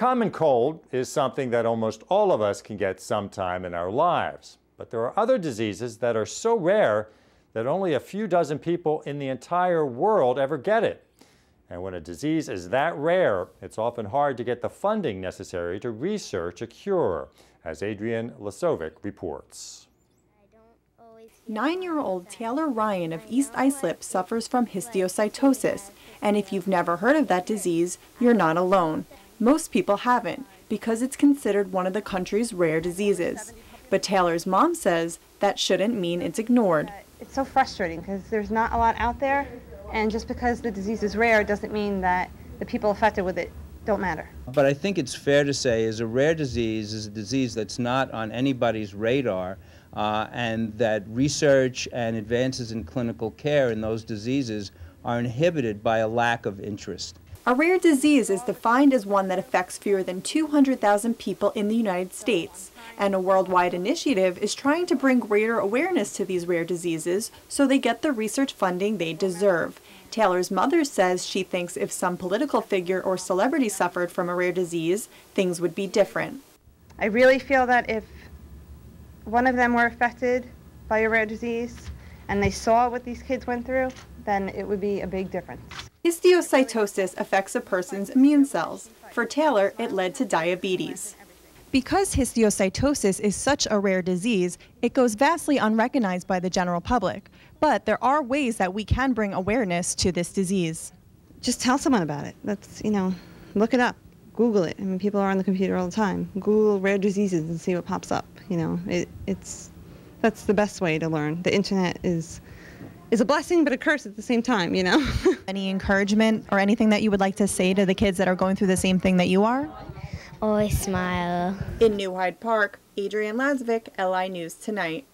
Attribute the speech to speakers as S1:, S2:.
S1: common cold is something that almost all of us can get sometime in our lives. But there are other diseases that are so rare that only a few dozen people in the entire world ever get it. And when a disease is that rare, it's often hard to get the funding necessary to research a cure, as Adrienne Lazovick reports.
S2: 9-year-old Taylor Ryan of East Islip suffers from histiocytosis, and if you've never heard of that disease, you're not alone. Most people haven't, because it's considered one of the country's rare diseases. But Taylor's mom says that shouldn't mean it's ignored.
S3: It's so frustrating because there's not a lot out there, and just because the disease is rare doesn't mean that the people affected with it don't matter.
S4: But I think it's fair to say is a rare disease is a disease that's not on anybody's radar, and that research and advances in clinical care in those diseases are inhibited by a lack of interest.
S2: A rare disease is defined as one that affects fewer than 200,000 people in the United States, and a worldwide initiative is trying to bring greater awareness to these rare diseases so they get the research funding they deserve. Taylor's mother says she thinks if some political figure or celebrity suffered from a rare disease, things would be different.
S3: I really feel that if one of them were affected by a rare disease and they saw what these kids went through, then it would be a big difference.
S2: Histiocytosis affects a person's immune cells. For Taylor, it led to diabetes. Because histiocytosis is such a rare disease, it goes vastly unrecognized by the general public. But there are ways that we can bring awareness to this disease.
S3: Just tell someone about it. That's, look it up. Google it. I mean, people are on the computer all the time. Google rare diseases and see what pops up. That's the best way to learn. The internet is a blessing but a curse at the same time,
S2: Any encouragement or anything that you would like to say to the kids that are going through the same thing that you are?
S5: Always smile.
S2: In New Hyde Park, Adrienne Lazovick, LI News Tonight.